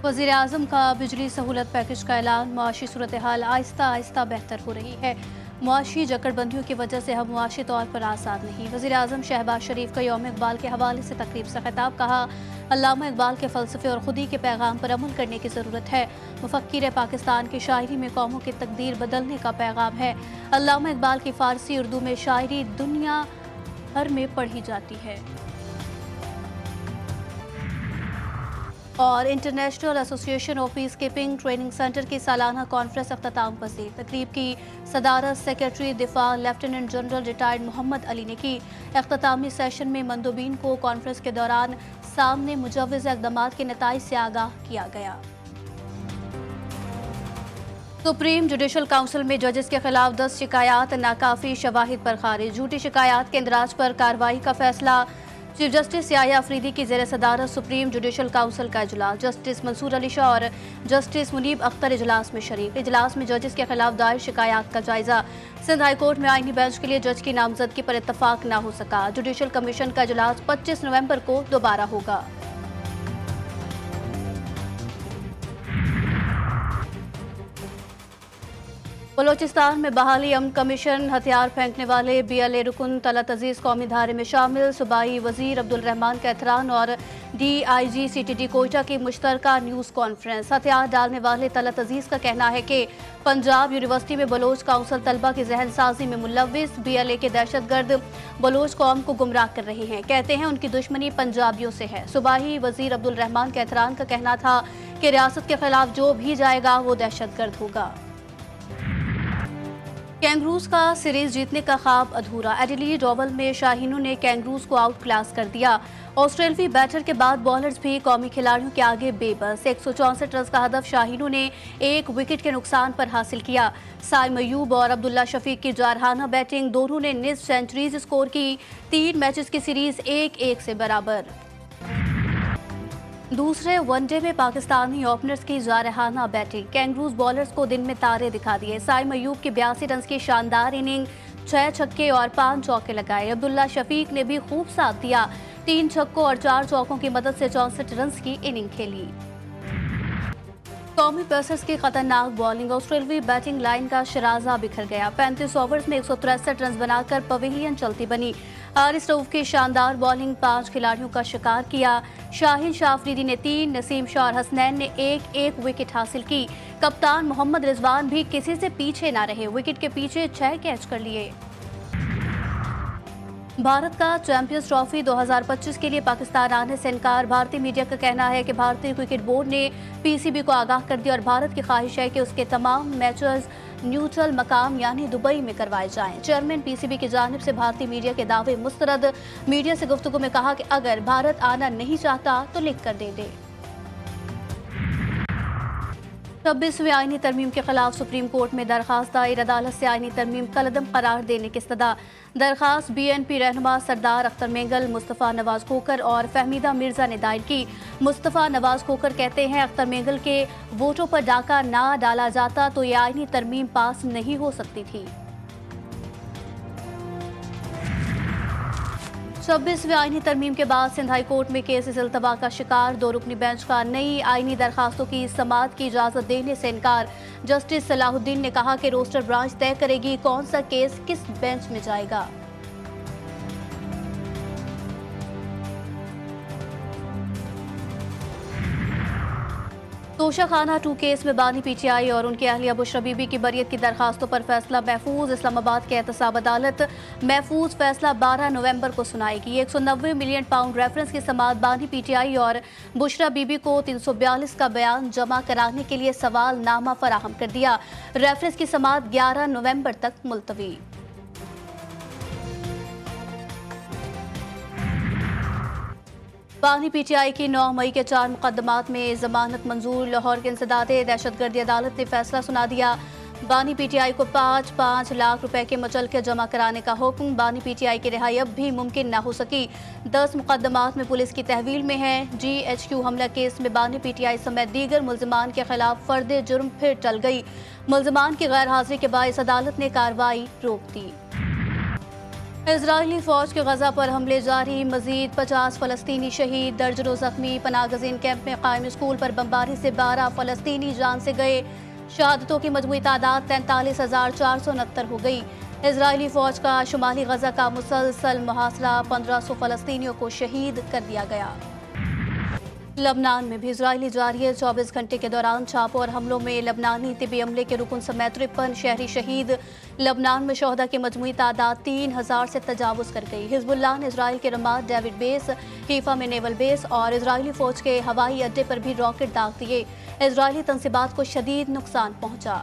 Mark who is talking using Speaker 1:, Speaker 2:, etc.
Speaker 1: वज़ीर आज़म का बिजली सहूलत पैकेज का ऐलान। मुआशी सूरत हाल आहिस्ता आहिस्ता बेहतर हो रही है। मुआशी जकड़बंदियों की वजह से हम मुआशी तौर पर आज़ाद नहीं। वज़ीर आज़म शहबाज शरीफ का यौम इकबाल के हवाले से तकरीब से खिताब। कहा, अल्लामा इकबाल के फ़लसफ़े और खुदी के पैगाम पर अमल करने की ज़रूरत है। मुफ़क्किर पाकिस्तान की शायरी में कौमों की तकदीर बदलने का पैगाम है। अल्लामा इकबाल की फ़ारसी उर्दू में शायरी दुनिया भर में पढ़ी जाती है। और international association of peace keeping training centre की सालाना कॉन्फ्रेंस अख्ताम पसीर। तकरीब की सदारत सेक्रेटरी दिफा lieutenant general retired Mohammad Ali ने की। अख्तामी सेशन में मंदोबीन को कॉन्फ्रेंस के दौरान सामने मुजव्वज़ इक़दामात के नताइज से आगाह किया गया। सुप्रीम जुडिशल काउंसिल में जजेस के खिलाफ 10 शिकायत नाकाफी शवाहिद पर खारिज। झूठी शिकायत के इंदराज पर कार्रवाई का फैसला। चीफ जस्टिस याया अफरीदी की जेर सदारत सुप्रीम जुडिशल काउंसिल का इजलास। जस्टिस मंसूर अली शाह और जस्टिस मुनीब अख्तर इजलास में शरीक। इजलास में जजेस के खिलाफ दायर शिकायत का जायजा। सिंध हाई कोर्ट में आईनी बेंच के लिए जज की नामजदगी पर इत्तफाक न हो सका। जुडिशल कमीशन का इजलास 25 नवंबर को दोबारा होगा। बलोचिस्तान में बहाली अमन कमीशन। हथियार फेंकने वाले BLA रुकन तलत अजीज कौमी धारे में शामिल। सूबाई वजीर अब्दुल रहमान कैथरान और DIG CTD कोयटा की मुश्तरका न्यूज़ कॉन्फ्रेंस। हथियार डालने वाले तलत अजीज का कहना है कि पंजाब यूनिवर्सिटी में बलोच काउंसिल तलबा की जहन साजी में मुलविस। BLA के दहशतगर्द बलोच कौम को गुमराह कर रहे हैं। कहते हैं उनकी दुश्मनी पंजाबियों से है। सूबाई वजीर अब्दुल रहमान कैथरान का कहना था कि रियासत के खिलाफ जो भी जाएगा वो दहशतगर्द होगा। कैंगरूज का सीरीज जीतने का ख्वाब अधूरा। एडिलेड ओवल में शाहीनों ने कैंगरूज को आउट क्लास कर दिया। ऑस्ट्रेलवी बैटर के बाद बॉलर्स भी कौमी खिलाड़ियों के आगे बेबस। 164 रन का हदफ शाहीनों ने 1 विकेट के नुकसान पर हासिल किया। साइम अयूब और अब्दुल्ला शफीक की जारहाना बैटिंग, दोनों ने निस्फ सेंचुरीज स्कोर की। 3 मैचेस की सीरीज 1-1 से बराबर। दूसरे वनडे में पाकिस्तानी ओपनर्स की जारहाना बैटिंग। कैंगरूज बॉलर्स को दिन में तारे दिखा दिए। साइम अयूब की 82 रन की शानदार इनिंग, 6 छक्के और 5 चौके लगाए। अब्दुल्ला शफीक ने भी खूब साथ दिया। 3 छक्कों और 4 चौकों की मदद से 64 रन की इनिंग खेली। कौमी पेसर्स की खतरनाक बॉलिंग। ऑस्ट्रेलवी बैटिंग लाइन का शराजा बिखर गया। 35 ओवर्स में 163 रन बनाकर पवेलियन चलती बनी। हारिस रऊफ की शानदार बॉलिंग 5 खिलाड़ियों का शिकार किया। शाहीन शाह अफरीदी ने 3, नसीम शाह और हसनैन ने 1-1 विकेट हासिल की। कप्तान मोहम्मद रिजवान भी किसी से पीछे ना रहे। विकेट के पीछे 6 कैच कर लिए। भारत का चैंपियंस ट्रॉफी 2025 के लिए पाकिस्तान आने से इनकार। भारतीय मीडिया का कहना है कि भारतीय क्रिकेट बोर्ड ने PCB को आगाह कर दिया और भारत की ख्वाहिश है कि उसके तमाम मैचेस न्यूट्रल मकाम यानी दुबई में करवाए जाएं। चेयरमैन PCB की जानिब से भारतीय मीडिया के दावे मुस्तरद। मीडिया से गुफ्तगू में कहा कि अगर भारत आना नहीं चाहता तो लिख कर दे दे। 26वीं आईनी तरमीम के खिलाफ सुप्रीम कोर्ट में दरखास्त दायर। अदालत से आईनी तरमीम कलअदम करार देने की इस्तदा। दरखास्त BNP रहनुमा सरदार अख्तर मेंगल, मुस्तफ़ा नवाज खोकर और फहमीदा मिर्जा ने दायर की। मुस्तफ़ा नवाज खोकर कहते हैं अख्तर मेंगल के वोटों पर डाका ना डाला जाता तो ये आईनी तरमीम पास नहीं हो सकती थी। 26वीं आईनी तरमीम के बाद सिंध हाई कोर्ट में केसेस इल्तवा का शिकार। 2 रुकनी बेंच का नई आईनी दरखास्तों की समाअत की इजाजत देने से इनकार। जस्टिस सलाहुद्दीन ने कहा कि रोस्टर ब्रांच तय करेगी कौन सा केस किस बेंच में जाएगा। तोशाखाना 2 केस में बानी PTI और उनकी अहलिया बुशरा बीबी की बरियत की दरखास्तों पर फैसला महफूज। इस्लामाबाद की एहतसाब अदालत महफूज फैसला 12 नवंबर को सुनाएगी। 190 मिलियन पाउंड रेफरेंस की समाअत बानी PTI और बुशरा बीबी को 342 का बयान जमा कराने के लिए सवाल नामा फराहम कर दिया। रेफरेंस की समाअत 11 नवंबर तक मुलतवी। बानी PTI की 9 मई के 4 मुकदमात में जमानत मंजूर। लाहौर के इंसदादे दहशतगर्दी अदालत ने फैसला सुना दिया। बानी PTI को 5-5 लाख रुपए के मुचलके जमा कराने का हुक्म। बानी PTI की रिहाई अब भी मुमकिन न हो सकी। 10 मुकदमात में पुलिस की तहवील में है। GHQ हमला केस में बानी PTI समेत दीगर मुल्जिमान के खिलाफ फर्द जुर्म फिर टल गई। मुल्जिमान की गैर हाजिरी के बायस अदालत ने कार्रवाई रोक दी। इजरायली फौज के गजा पर हमले जारी, मजीद 50 फलस्तीनी शहीद, दर्जनों जख्मी। पनागजीन कैंप में कायम स्कूल पर बमबारी से 12 फलस्तीनी जान से गए। शहादतों की मजमूई तादाद 43,469 हो गई। इजरायली फौज का शुमाली गजा का मुसलसल मुहासरा, 1500 फलस्तीनियों को शहीद कर दिया गया। लबनान में भी इजरायली जारी है। 24 घंटे के दौरान छापों और हमलों में लबनानी तिबी अमले के रुकन समेत 53 शहरी शहीद। लबनान में शहदा की मजमूई तादाद 3000 से तजावुज़ कर गई। हिजबुल्लाह ने इजराइल के रमाद डेविड बेस, हीफा में नेवल बेस और इजरायली फौज के हवाई अड्डे पर भी रॉकेट दाग दिए। इजरायली तंसीबात को शदीद नुकसान पहुंचा।